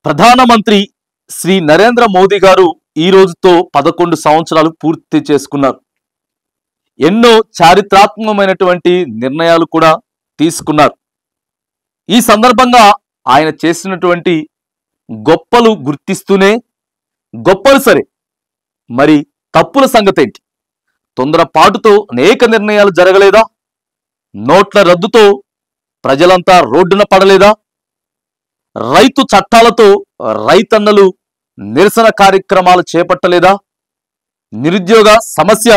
ప్రధానమంత్రి శ్రీ నరేంద్ర మోదీ గారు ఈ రోజుతో 11 సంవత్సరాలు పూర్తి చేసుకున్నారు. ఎన్నో చారిత్రాత్మకమైనటువంటి నిర్ణయాలు కూడా తీసుకున్నారు. ఈ సందర్భంగా ఆయన చేసినటువంటి గొప్పలు గుర్తిస్తూనే గొప్పలు సరే మరి తప్పుల సంగతేంటి? తొందరపాటుతో అనేక నిర్ణయాలు జరగలేదా? నోట్ల రద్దుతో ప్రజలంతా రోడ్డున పడలేదా? రైతు చట్టాలతో రైతన్నలు నిరసన కార్యక్రమాలు చేపట్టలేదా? నిరుద్యోగ సమస్య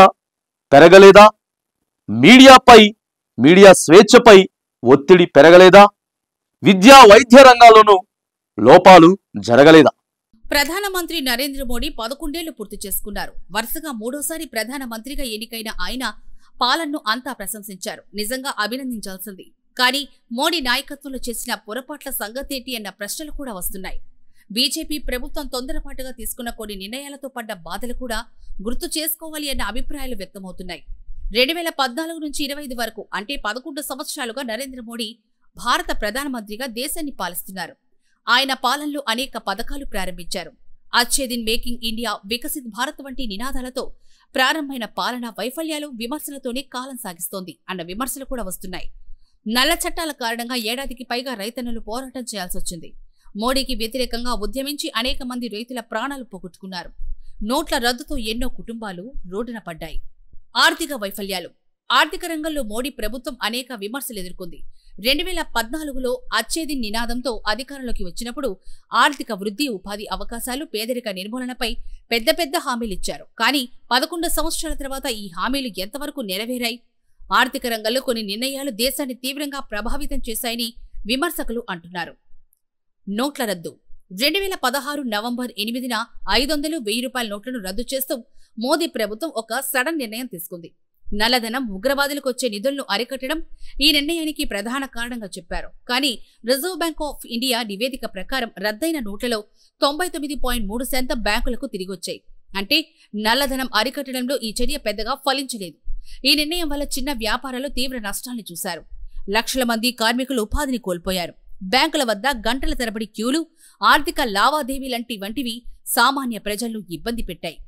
పెరగలేదా? మీడియా స్వేచ్ఛపై ఒత్తిడి పెరగలేదా? విద్యా వైద్య రంగాల్లోనూ లోపాలు జరగలేదా? ప్రధానమంత్రి నరేంద్ర మోడీ 11 ఏళ్లు పూర్తి చేసుకున్నారు. వరుసగా మూడోసారి ప్రధానమంత్రిగా ఎన్నికైన ఆయన పాలనను అంతా ప్రశంసించారు. నిజంగా అభినందించాల్సింది. కానీ మోడీ నాయకత్వంలో చేసిన పొరపాట్ల సంగతేంటి అన్న ప్రశ్నలు కూడా వస్తున్నాయి. బీజేపీ ప్రభుత్వం తొందరపాటుగా తీసుకున్న కొన్ని నిర్ణయాలతో పడ్డ బాధలు కూడా గుర్తు చేసుకోవాలి అన్న అభిప్రాయాలు వ్యక్తమవుతున్నాయి. 2014 నుంచి 25 వరకు అంటే 11 సంవత్సరాలుగా నరేంద్ర మోడీ భారత ప్రధానమంత్రిగా దేశాన్ని పాలిస్తున్నారు. ఆయన పాలనలో అనేక పథకాలు ప్రారంభించారు. అచ్చే దిన్, మేకింగ్ ఇండియా, వికసిత్ భారత్ వంటి నినాదాలతో ప్రారంభమైన పాలన వైఫల్యాలు, విమర్శలతోనే కాలం సాగిస్తోంది అన్న విమర్శలు కూడా వస్తున్నాయి. నల్ల చట్టాల కారణంగా ఏడాదికి పైగా రైతన్నలు పోరాటం చేయాల్సి వచ్చింది. మోడీకి వ్యతిరేకంగా ఉద్యమించి అనేక మంది రైతుల ప్రాణాలు పోగొట్టుకున్నారు. నోట్ల రద్దుతో ఎన్నో కుటుంబాలు రోడ్డున పడ్డాయి. ఆర్థిక వైఫల్యాలు. ఆర్థిక రంగంలో మోడీ ప్రభుత్వం అనేక విమర్శలు ఎదుర్కొంది. 2014లో అచ్చేదిన్ నినాదంతో అధికారంలోకి వచ్చినప్పుడు ఆర్థిక వృద్ధి, ఉపాధి అవకాశాలు, పేదరిక నిర్మూలనపై పెద్ద హామీలిచ్చారు. కానీ 11 సంవత్సరాల తర్వాత ఈ హామీలు ఎంతవరకు నెరవేరాయి? ఆర్థిక రంగంలో కొన్ని నిర్ణయాలు దేశాన్ని తీవ్రంగా ప్రభావితం చేశాయని విమర్శకులు అంటున్నారు. నోట్ల రద్దు. 2016 నవంబర్ 8న 500, 1000 రూపాయల నోట్లను రద్దు చేస్తూ మోదీ ప్రభుత్వం ఒక సడన్ నిర్ణయం తీసుకుంది. నల్లధనం, ఉగ్రవాదులకు వచ్చే నిధులను అరికట్టడం ఈ నిర్ణయానికి ప్రధాన కారణంగా చెప్పారు. కానీ రిజర్వ్ బ్యాంక్ ఆఫ్ ఇండియా నివేదిక ప్రకారం రద్దయిన నోట్లలో 99.3% బ్యాంకులకు తిరిగొచ్చాయి. అంటే నల్లధనం అరికట్టడంలో ఈ చర్య పెద్దగా ఫలించలేదు. ఈ నిర్ణయం వల్ల చిన్న వ్యాపారాలు తీవ్ర నష్టాల్ని చూశారు. లక్షల మంది కార్మికులు ఉపాధిని కోల్పోయారు. బ్యాంకుల వద్ద గంటల తరబడి క్యూలు, ఆర్థిక లావాదేవీ వంటివి సామాన్య ప్రజలను ఇబ్బంది పెట్టాయి.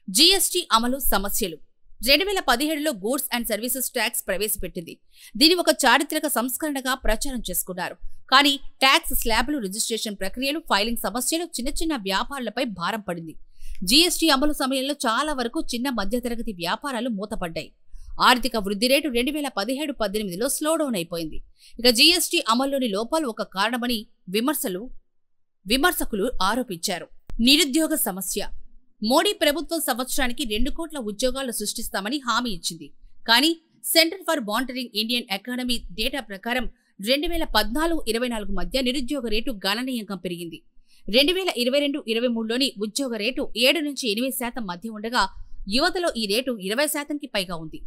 జీఎస్టీ అమలు సమస్యలు. 2017లో గూడ్స్ అండ్ సర్వీసెస్ ట్యాక్స్ ప్రవేశపెట్టింది. దీని ఒక చారిత్రక సంస్కరణగా ప్రచారం చేసుకున్నారు. కానీ ట్యాక్స్ స్లాబ్లు, రిజిస్ట్రేషన్ ప్రక్రియలు, ఫైలింగ్ సమస్యలు చిన్న వ్యాపారులపై భారం పడింది. జీఎస్టీ అమలు సమయంలో చాలా వరకు చిన్న మధ్యతరగతి వ్యాపారాలు మూతపడ్డాయి. ఆర్థిక వృద్ధి రేటు 2017-18లో స్లోడౌన్ అయిపోయింది. ఇక జీఎస్టీ అమల్లోని లోపాలు ఒక కారణమని విమర్శకులు ఆరోపించారు. నిరుద్యోగ సమస్య. మోడీ ప్రభుత్వం సంవత్సరానికి 2 కోట్ల ఉద్యోగాలు సృష్టిస్తామని హామీ ఇచ్చింది. కానీ centre for monitoring Indian economy data ప్రకారం 2014-24 మధ్య నిరుద్యోగ రేటు గణనీయంగా పెరిగింది. 2022-23లోని ఉద్యోగ రేటు 7 నుంచి 8% మధ్య ఉండగా యువతలో ఈ రేటు 20%కి పైగా ఉంది.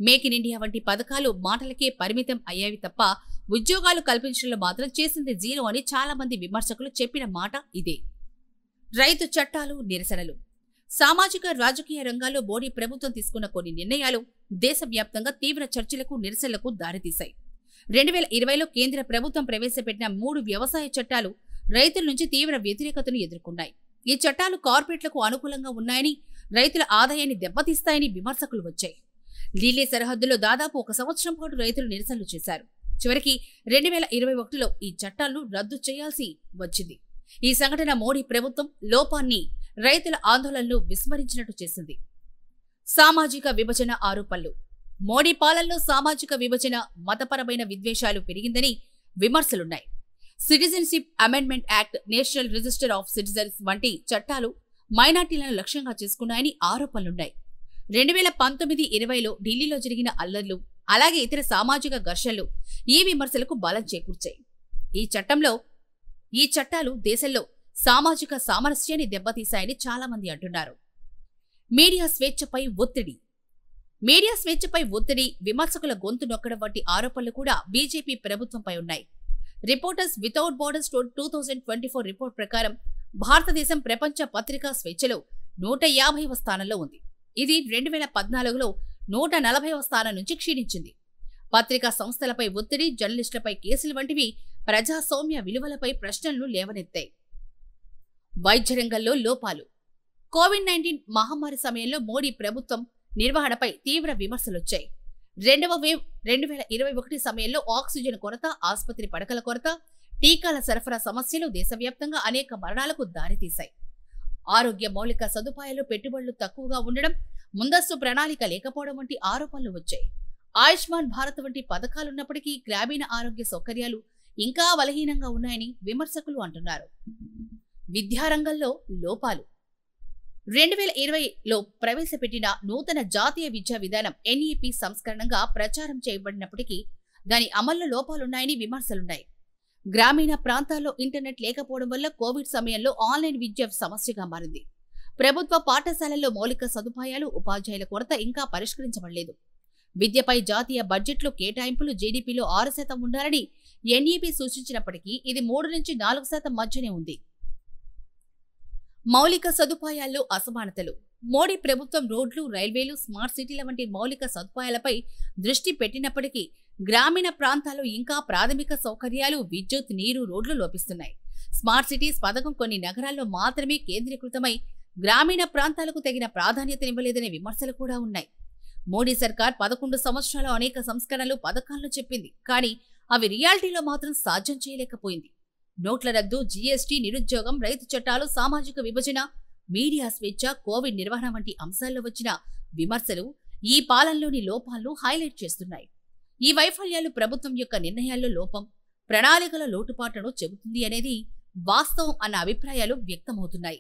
మేక్ ఇన్ ఇండియా వంటి పథకాలు మాటలకే పరిమితం అయ్యేవి తప్ప ఉద్యోగాలు కల్పించడంలో మాత్రం చేసింది జీరో అని చాలా మంది విమర్శకులు చెప్పిన మాట ఇదే. రైతు చట్టాలు, నిరసనలు. సామాజిక, రాజకీయ రంగాల్లో మోడీ ప్రభుత్వం తీసుకున్న కొన్ని నిర్ణయాలు దేశవ్యాప్తంగా తీవ్ర చర్చలకు, నిరసనలకు దారితీశాయి. 2020లో కేంద్ర ప్రభుత్వం ప్రవేశపెట్టిన 3 వ్యవసాయ చట్టాలు రైతుల నుంచి తీవ్ర వ్యతిరేకతను ఎదుర్కొన్నాయి. ఈ చట్టాలు కార్పొరేట్లకు అనుకూలంగా ఉన్నాయని, రైతుల ఆదాయాన్ని దెబ్బతీస్తాయని విమర్శకులు వచ్చాయి. ఢిల్లీ సరిహద్దులో దాదాపు 1 సంవత్సరం పాటు రైతులు నిరసనలు చేశారు. చివరికి 2021లో ఈ చట్టాలను రద్దు చేయాల్సి వచ్చింది. ఈ సంఘటన మోడీ ప్రభుత్వం లోపాన్ని, రైతుల ఆందోళనలు విస్మరించినట్టు చేసింది. సామాజిక విభజన ఆరోపణలు. మోడీ పాలనలో సామాజిక విభజన, మతపరమైన విద్వేషాలు పెరిగిందని విమర్శలున్నాయి. Citizenship amendment act, national register of citizens వంటి చట్టాలు మైనార్టీలను లక్ష్యంగా చేసుకున్నాయని ఆరోపణలున్నాయి. 2019-20లో ఢిల్లీలో జరిగిన అల్లర్లు, అలాగే ఇతర సామాజిక ఘర్షణలు ఈ విమర్శలకు బలం చేకూర్చాయి. ఈ చట్టాలు దేశంలో సామాజిక సామరస్యాన్ని దెబ్బతీశాయని చాలా మంది అంటున్నారు. మీడియా స్వేచ్ఛపై ఒత్తిడి. మీడియా స్వేచ్ఛపై ఒత్తిడి, విమర్శకుల గొంతు నొక్కడం వంటి ఆరోపణలు కూడా బీజేపీ ప్రభుత్వంపై ఉన్నాయి. రిపోర్టర్స్ వితౌట్ బోర్డర్స్ 2024 రిపోర్ట్ ప్రకారం భారతదేశం ప్రపంచ పత్రికా స్వేచ్ఛలో 150వ స్థానంలో ఉంది. ఇది 2014లో 140వ స్థానం నుంచి క్షీణించింది. పత్రికా సంస్థలపై ఒత్తిడి, జర్నలిస్టులపై కేసులు వంటివి ప్రజాస్వామ్య విలువలపై ప్రశ్నలను లేవనెత్తాయి. వైద్య రంగంలో లోపాలు. కోవిడ్-19 మహమ్మారి సమయంలో మోడీ ప్రభుత్వం నిర్వహణపై తీవ్ర విమర్శలొచ్చాయి. రెండవ వేవ్ 2021 సమయంలో ఆక్సిజన్ కొరత, ఆసుపత్రి పడకల కొరత, టీకాల సరఫరా సమస్యలు దేశవ్యాప్తంగా అనేక మరణాలకు దారితీశాయి. ఆరోగ్య మౌలిక సదుపాయాలు పెట్టుబడులు తక్కువగా ఉండడం, ముందస్తు ప్రణాళిక లేకపోవడం వంటి ఆరోపణలు వచ్చాయి. ఆయుష్మాన్ భారత్ వంటి పథకాలున్నప్పటికీ గ్రామీణ ఆరోగ్య సౌకర్యాలు ఇంకా బలహీనంగా ఉన్నాయని విమర్శకులు అంటున్నారు. విద్యారంగంలో లోపాలు. 2020లో ప్రవేశపెట్టిన నూతన జాతీయ విద్యా విధానం NEP సంస్కరణగా ప్రచారం చేయబడినప్పటికీ దాని అమల్లో లోపాలున్నాయని విమర్శలున్నాయి. గ్రామీణ ప్రాంతాల్లో ఇంటర్నెట్ లేకపోవడం వల్ల కోవిడ్ సమయంలో ఆన్లైన్ విద్య సమస్యగా మారింది. ప్రభుత్వ పాఠశాలల్లో మౌలిక సదుపాయాలు, ఉపాధ్యాయుల కొరత ఇంకా పరిష్కరించబడలేదు. విద్యపై జాతీయ బడ్జెట్లో కేటాయింపులు జీడీపీలో 6% ఉండాలని NEP సూచించినప్పటికీ ఇది 3 నుంచి 4% మధ్యనే ఉంది. మౌలిక సదుపాయాల్లో అసమానతలు. మోడీ ప్రభుత్వం రోడ్లు, రైల్వేలు, స్మార్ట్ సిటీల వంటి మౌలిక సదుపాయాలపై దృష్టి పెట్టినప్పటికీ గ్రామీణ ప్రాంతాల్లో ఇంకా ప్రాథమిక సౌకర్యాలు, విద్యుత్, నీరు, రోడ్లు లోపిస్తున్నాయి. స్మార్ట్ సిటీస్ పథకం కొన్ని నగరాల్లో మాత్రమే కేంద్రీకృతమై గ్రామీణ ప్రాంతాలకు తగిన ప్రాధాన్యతనివ్వలేదనే విమర్శలు కూడా ఉన్నాయి. మోడీ సర్కార్ 11 సంవత్సరాలు అనేక సంస్కరణలు, పథకాలను చెప్పింది. కానీ అవి రియాలిటీలో మాత్రం సాధ్యం చేయలేకపోయింది. నోట్ల రద్దు, జీఎస్టీ, నిరుద్యోగం, రైతు చట్టాలు, సామాజిక విభజన, మీడియా స్వేచ్ఛ, కోవిడ్ నిర్వహణ వంటి అంశాల్లో వచ్చిన విమర్శలు ఈ పాలనలోని లోపాలను హైలైట్ చేస్తున్నాయి. ఈ వైఫల్యాలు ప్రభుత్వం యొక్క నిర్ణయాల్లో లోపం, ప్రణాళికల లోటుపాట్లను చెబుతుంది అనేది వాస్తవం అన్న అభిప్రాయాలు వ్యక్తమవుతున్నాయి.